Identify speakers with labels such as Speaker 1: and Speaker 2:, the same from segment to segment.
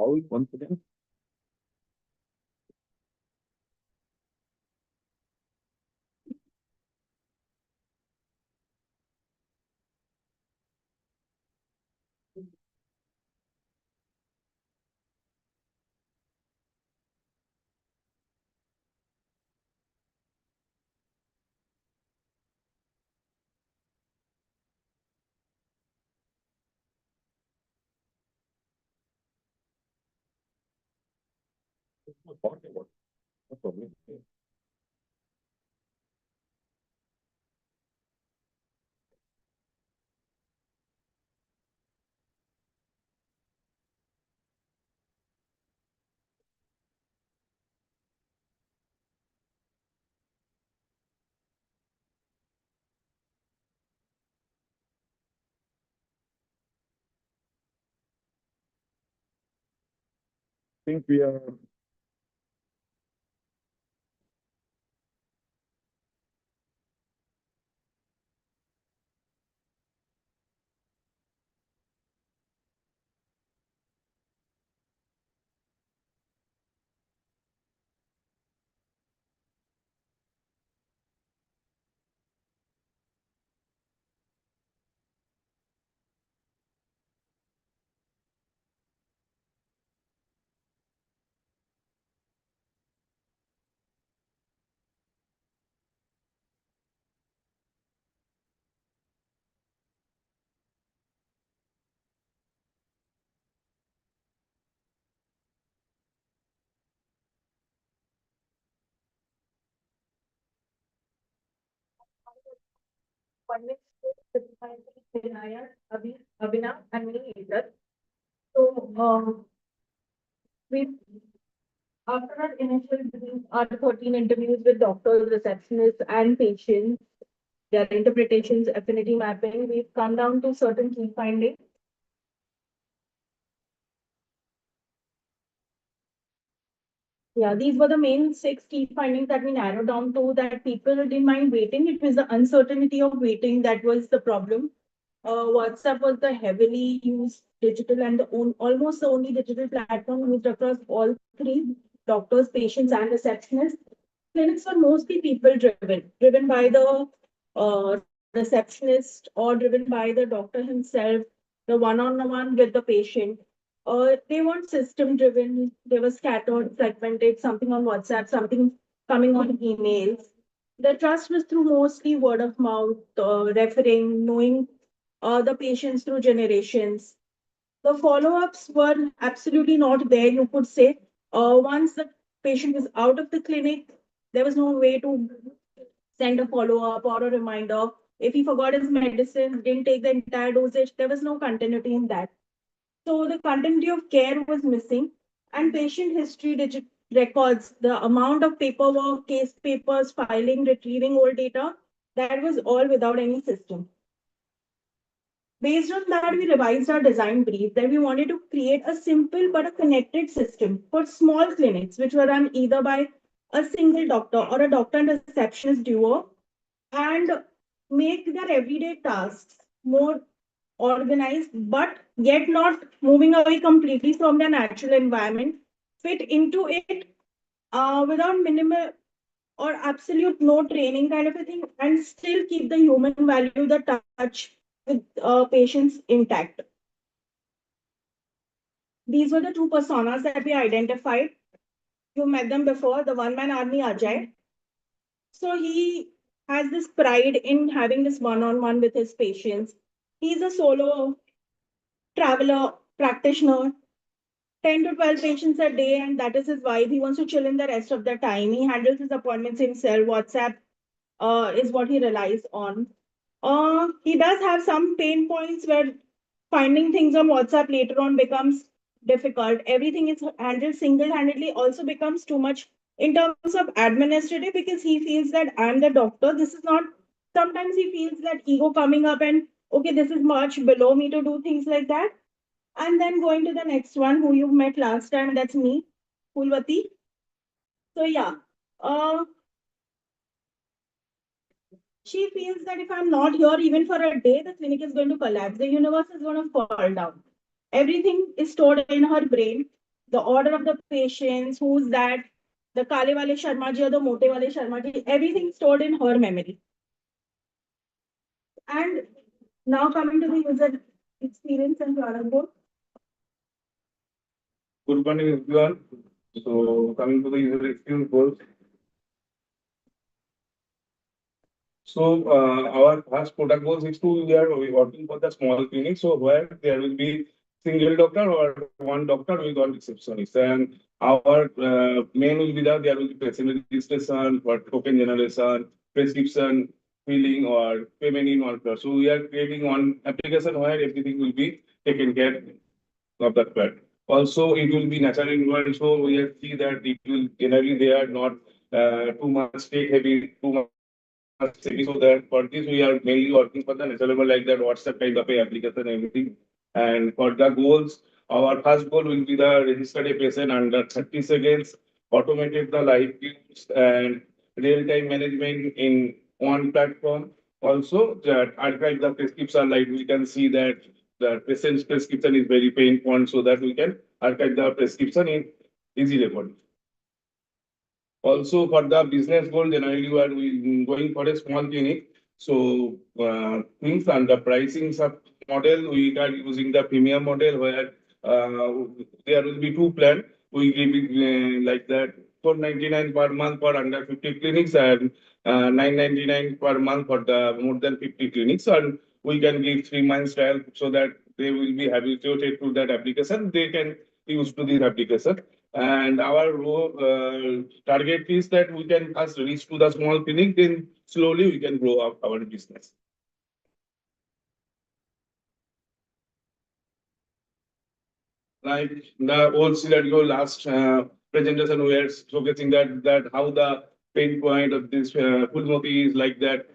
Speaker 1: How once again? What problem? Think we are
Speaker 2: Abhinav and me either. So, we after our initial interviews, our 13 interviews with doctors, receptionists, and patients, their interpretations, affinity mapping, we've come down to certain key findings. Yeah, these were the main six key findings that we narrowed down to that people didn't mind waiting. It was the uncertainty of waiting that was the problem. WhatsApp was the heavily used digital and almost the only digital platform used across all three doctors, patients, and receptionists. Clinics were mostly people driven by the receptionist or driven by the doctor himself, the one-on-one with the patient. They weren't system driven. They were scattered, fragmented, something on WhatsApp, something coming on emails. The trust was through mostly word of mouth, referring, knowing the patients through generations. The follow-ups were absolutely not there, you could say. Once the patient was out of the clinic, there was no way to send a follow-up or a reminder. If he forgot his medicine, didn't take the entire dosage, there was no continuity in that. So the continuity of care was missing, and patient history records, the amount of paperwork, case papers, filing, retrieving old data, that was all without any system. Based on that, we revised our design brief that we wanted to create a simple but a connected system for small clinics, which were run either by a single doctor or a doctor and receptionist duo, and make their everyday tasks more organized, but yet not moving away completely from their natural environment, fit into it without minimal or absolute no training kind of a thing, and still keep the human value, the touch with patients intact. These were the two personas that we identified. You met them before, the one man army Ajay. So he has this pride in having this one on one with his patients. He's a solo traveler, practitioner, 10 to 12 patients a day, and that is his vibe. He wants to chill in the rest of the time. He handles his appointments himself. WhatsApp is what he relies on. He does have some pain points where finding things on WhatsApp later on becomes difficult. Everything is handled single-handedly also becomes too much in terms of administrative because he feels that I'm the doctor. This is not, sometimes he feels that ego coming up and okay, this is much below me to do things like that. And then going to the next one who you met last time, that's me, Pulvati. So yeah, uh, she feels that if I'm not here even for a day, the clinic is going to collapse. The universe is going to fall down. Everything is stored in her brain. the order of the patients, who's that, the Kale Wale Sharma ji or the Mote Wale Sharma ji, everything stored in her memory. And now coming to the user experience and product board.
Speaker 1: Good morning, everyone. So coming to the user experience goals. So our first product goals is we are working for the small clinic. So where there will be single doctor or one doctor with one receptionist. And our main will be that there will be patient registration for token generation, prescription filling or payment in one place. So we are creating one application where everything will be taken care of that part. Also, it will be natural environment. So we have see that it will generally they are not too much take heavy, too much heavy. So that for this we are mainly working for the natural environment like that WhatsApp kind of a application and everything. And for the goals, our first goal will be the registered a patient under 30 seconds, automated the live queues and real-time management in one platform. Also, that archive the prescription, like we can see that the patient's prescription is very pain point, so that we can archive the prescription in easy record. Also, for the business goal, generally we are going for a small clinic. So things and the pricing sub model, we are using the premium model where there will be two plans. We give it like that 499 per month for under 50 clinics and 999 per month for the more than 50 clinics. And we can give 3 months trial so that they will be habituated to that application. They can use to this application. And our target is that we can first reach to the small clinic, then slowly we can grow up our business. Like the old scenario last presentation, we are showcasing that how the pain point of this Pulmoti is like that.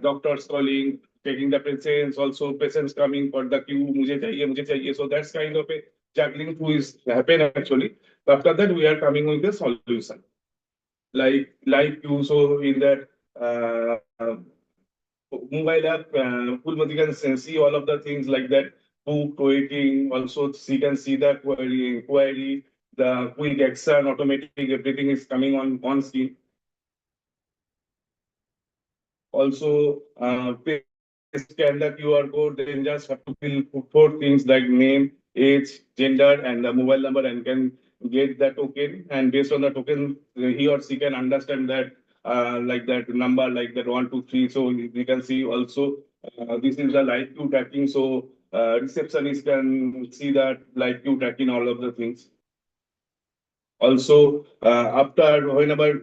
Speaker 1: Doctors calling, taking the patients, also patients coming for the queue, mujhe chahiye. So that's kind of a juggling who is happen actually. After that, we are coming with a solution like live queue. So in that mobile app, Pulmati can see all of the things like that. Book, waiting, also she can see the query, the quick action, automatic, everything is coming on screen. Also, scan the QR code, then just have to fill 4 things like name, age, gender, and the mobile number, and can get the token. And based on the token, he or she can understand that like that number, like that 1, 2, 3. So we can see also this is the live queue tracking. So receptionist can see that live queue tracking all of the things. Also, after whenever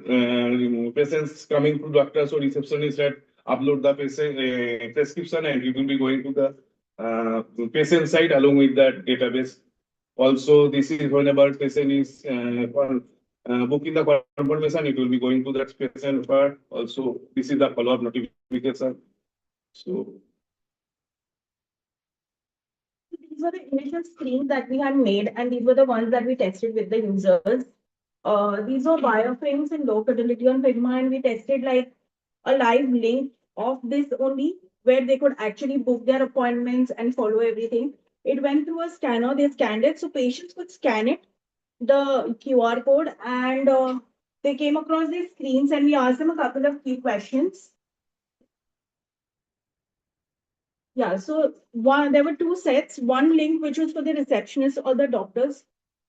Speaker 1: patients coming to doctor, so receptionist had upload the patient prescription and it will be going to the patient side along with that database. Also, this is whenever patient is booking the confirmation, it will be going to that patient part. Also, this is the follow-up notification. So
Speaker 2: these were the initial screens that we had made, and these were the ones that we tested with the users. These were wireframes in low fidelity on Figma, and we tested like a live link of this only, where they could actually book their appointments and follow everything. It went through a scanner, they scanned it, so patients could scan it, the QR code, and they came across these screens, and we asked them a couple of key questions. Yeah, so there were 2 sets, one link which was for the receptionist or the doctors.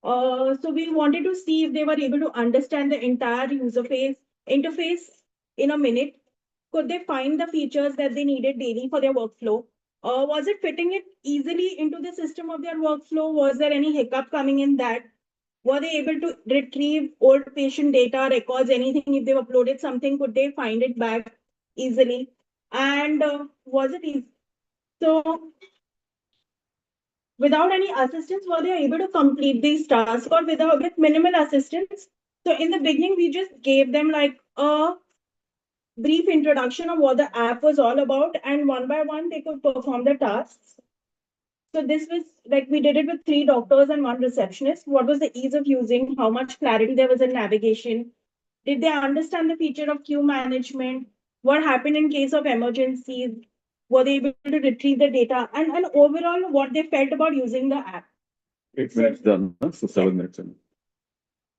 Speaker 2: So we wanted to see if they were able to understand the entire interface in a minute. Could they find the features that they needed daily for their workflow? Was it fitting it easily into the system of their workflow? Was there any hiccup coming in that? Were they able to retrieve old patient data, records, anything? If they've uploaded something, could they find it back easily? And was it easy? So without any assistance, were they able to complete these tasks or with minimal assistance? So in the beginning, we just gave them like a brief introduction of what the app was all about, and one by one, they could perform the tasks. So this was like we did it with 3 doctors and 1 receptionist. What was the ease of using? How much clarity there was in navigation? Did they understand the feature of queue management? What happened in case of emergencies? Were they able to retrieve the data? And overall, what they felt about using the app.
Speaker 1: 8 minutes done, huh? So 7 minutes.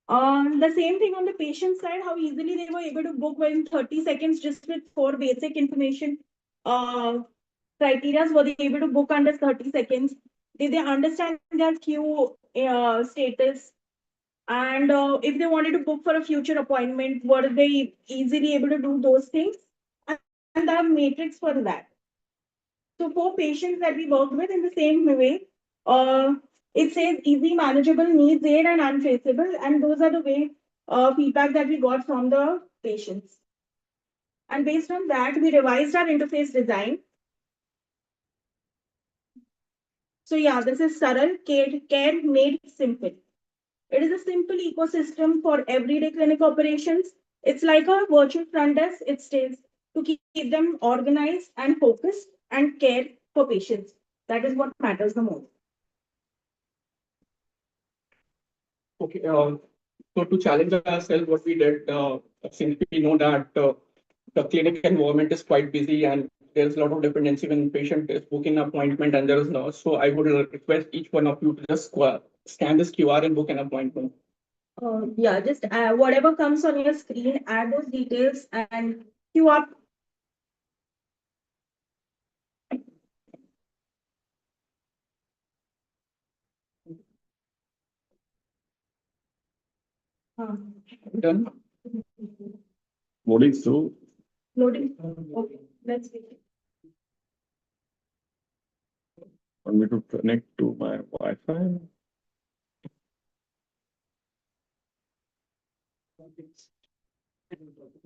Speaker 2: The same thing on the patient side, how easily they were able to book within 30 seconds just with 4 basic information. Criteria were they able to book under 30 seconds? Did they understand their queue status? And if they wanted to book for a future appointment, were they easily able to do those things? And the matrix for that. So for patients that we worked with in the same way, it says easy, manageable, needs aid, and untraceable. And those are the way feedback that we got from the patients. And based on that, we revised our interface design. So yeah, this is Saral care made simple. It is a simple ecosystem for everyday clinic operations. It's like a virtual front desk. It stays to keep them organized and focused and care for patients. That is what matters the most.
Speaker 3: Okay, so to challenge ourselves, what we did, since we know that the clinic environment is quite busy and there's a lot of dependency when patient is booking an appointment and there is no. So I would request each one of you to just scan this QR and book an appointment.
Speaker 2: Yeah, just whatever comes on your screen, add those details and queue up.
Speaker 3: Done?
Speaker 1: Loading through.
Speaker 2: Loading. Okay, let's see.
Speaker 1: Want me to connect to my Wi-Fi?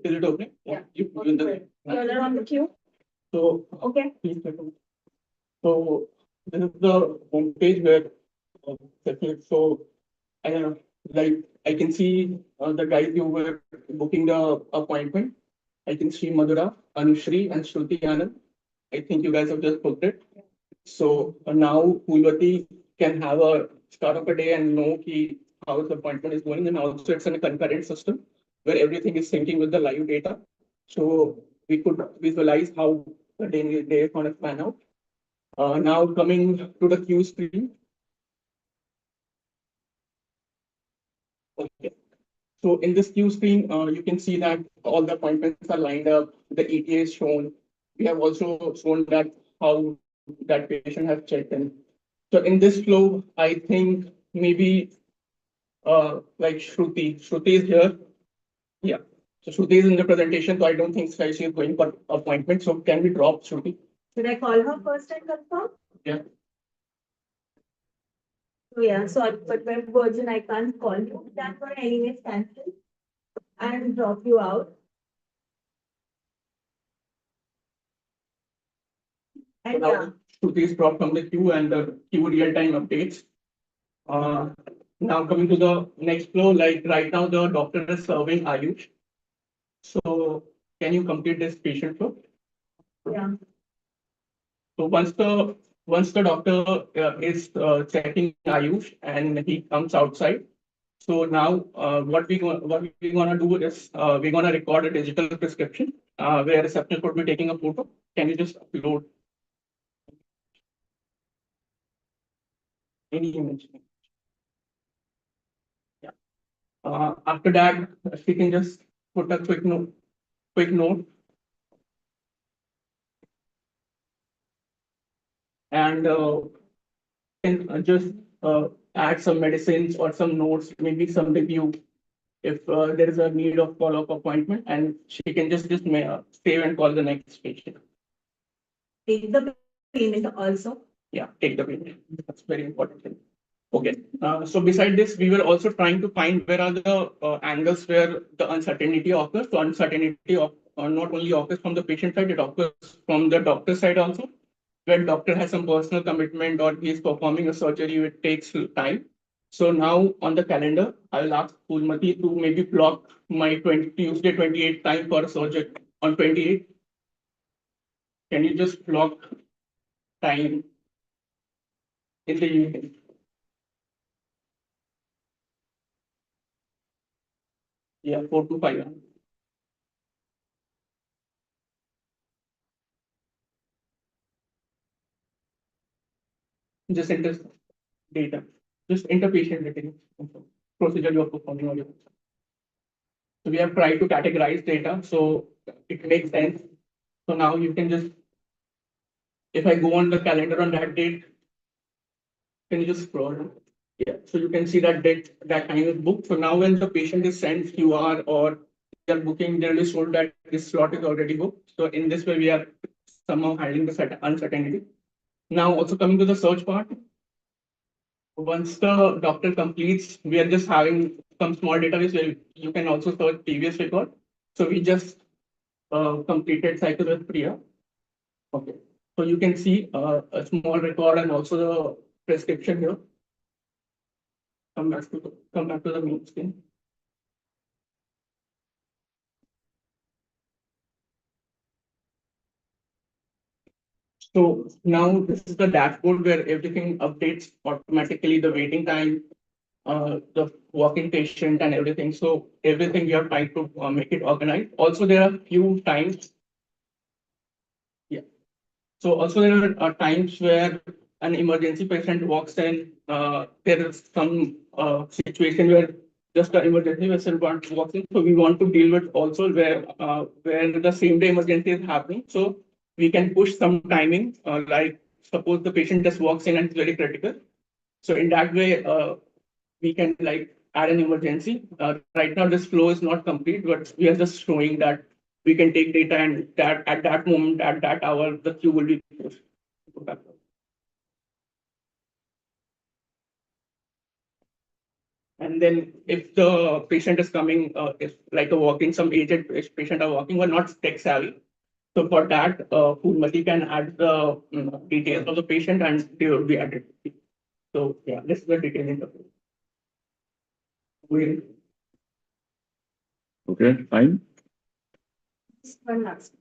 Speaker 3: Is it okay?
Speaker 2: Yeah.
Speaker 3: You in the.
Speaker 2: You're on the queue.
Speaker 3: So
Speaker 2: Okay.
Speaker 3: please take a look. So this is the homepage where so I don't know, like I can see the guys you were booking the appointment. I can see Madhura, Anushri, and Shruti Anand. I think you guys have just booked it. So now Pulvati can have a start of a day and know how the appointment is going, and also it's in a concurrent system where everything is syncing with the live data. So we could visualize how the day is going to plan out. Now coming to the queue screen. Okay. So in this queue screen, you can see that all the appointments are lined up. The ETA is shown. We have also shown that how that patient has checked in. So in this flow, I think maybe like Shruti is here. Yeah. So Shruti is in the presentation, so I don't think she is going for appointment. So can we drop Shruti?
Speaker 2: Should I call her first and confirm?
Speaker 3: Yeah.
Speaker 2: So yeah, sorry, but web version I can't call you. That one anyways cancel and drop you out.
Speaker 3: So
Speaker 2: And yeah,
Speaker 3: now Shruti is dropped from the queue and the queue real-time updates. Now coming to the next flow, like right now the doctor is serving Ayush. So can you complete this patient flow?
Speaker 2: yeah.
Speaker 3: So once the doctor is checking Ayush and he comes outside. So now what we gonna do is we're gonna record a digital prescription where receptionist would be taking a photo. Can you just upload any image? Yeah. After that, she can just put a quick note and can just add some medicines or some notes, maybe some review if there is a need of follow-up appointment, and she can just save and call the next patient.
Speaker 2: Take the payment also.
Speaker 3: Yeah, take the payment. That's very important thing. Okay. So beside this, we were also trying to find where are the angles where the uncertainty occurs. So uncertainty of not only occurs from the patient side, it occurs from the doctor side also. When doctor has some personal commitment or he is performing a surgery, it takes time. So now on the calendar, I will ask Pulmati to maybe block my Tuesday 28 time for a surgery on 28. Can you just block time in the evening? Yeah, 4 to 5. Just enter data. Just enter patient details. procedure you are performing on your website. So we have tried to categorize data, so it makes sense. So now you can just, if I go on the calendar on that date, can you just scroll? Yeah, so you can see that date, that time is booked. So now when the patient is sent QR or they are booking, they're just told that this slot is already booked. So in this way, we are somehow handling the uncertainty. Now also coming to the search part. Once the doctor completes, we are just having some small database where you can also search previous record. So we just completed cycle with Priya. Okay, so you can see a small record and also the prescription here. Come back to the main screen. So now this is the dashboard where everything updates automatically, the waiting time, the walk-in patient and everything. So everything we are trying to make it organized. Also, there are few times. Yeah. So also there are times where an emergency patient walks in. There is some situation where just an emergency patient walks in. So we want to deal with also where the same day emergency is happening. So we can push some timing, like suppose the patient just walks in and it's very critical. So in that way, we can like add an emergency. Right now, this flow is not complete, but we are just showing that we can take data and that at that moment, at that hour, the queue will be pushed. And then if the patient is coming, if like a walking, some aged patient are walking or not tech savvy. So for that, Phoolmati can add the details of the patient and they will be added. So yeah, this is the detailed interface.
Speaker 4: Okay, fine.
Speaker 2: One last.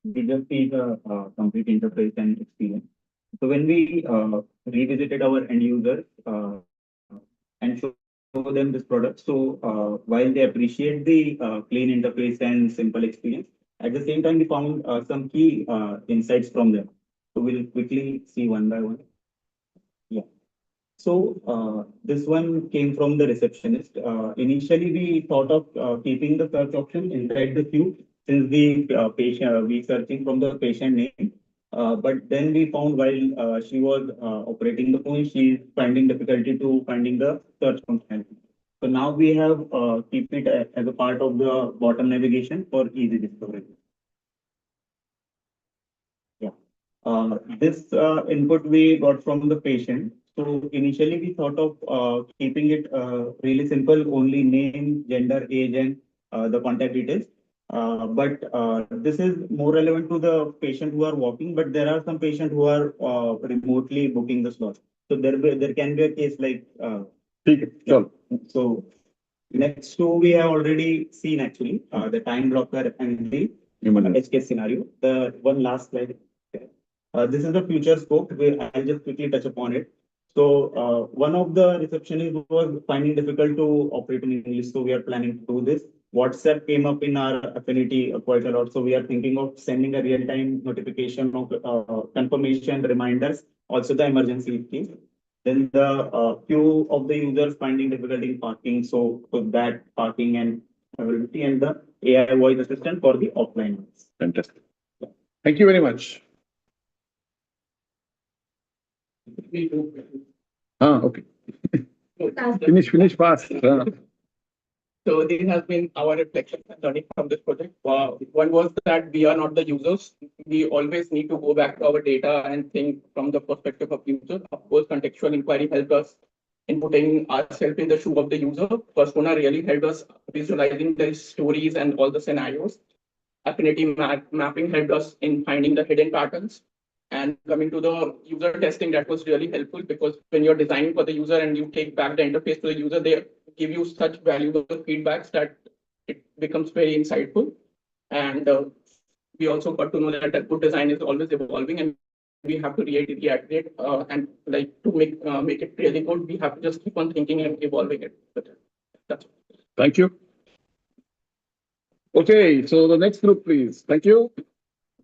Speaker 5: We just see the complete interface and experience. So when we revisited our end users and show them this product, so while they appreciate the clean interface and simple experience, at the same time we found some key insights from them. So we'll quickly see one by one. Yeah. So this one came from the receptionist. Initially, we thought of keeping the search option inside the queue since the patient we searching from the patient name. But then we found while she was operating the phone, she's finding difficulty to finding the search functionality. So now we have keep it as a part of the bottom navigation for easy discovery. Yeah. This input we got from the patient. So initially we thought of keeping it really simple, only name, gender, age, and the contact details. But this is more relevant to the patient who are walking, but there are some patients who are remotely booking the slot. So there can be a case like
Speaker 4: Sure.
Speaker 5: so next two we have already seen actually the time blocker and the edge case scenario. The one last slide. This is the future scope where I'll just quickly touch upon it. So one of the receptionists was finding difficult to operate in English, so we are planning to do this. WhatsApp came up in our affinity quite a lot, so we are thinking of sending a real-time notification of confirmation reminders, also the emergency case. Then the queue of the users finding difficulty in parking, so for that parking and availability, and the AI voice assistant for the offline ones.
Speaker 4: Fantastic. Thank you very much. Okay. Finish fast.
Speaker 3: So this has been our reflection and learning from this project. One was that we are not the users. We always need to go back to our data and think from the perspective of user. Of course, contextual inquiry helped us in putting ourselves in the shoe of the user. Persona really helped us visualizing the stories and all the scenarios. Affinity mapping helped us in finding the hidden patterns. And coming to the user testing, that was really helpful because when you're designing for the user and you take back the interface to the user, they give you such valuable feedbacks that it becomes very insightful. And we also got to know that a good design is always evolving, and we have to reiterate and like to make it really good, we have to just keep on thinking and evolving it. But that's
Speaker 4: Thank you. Okay, so the next group, please. Thank you.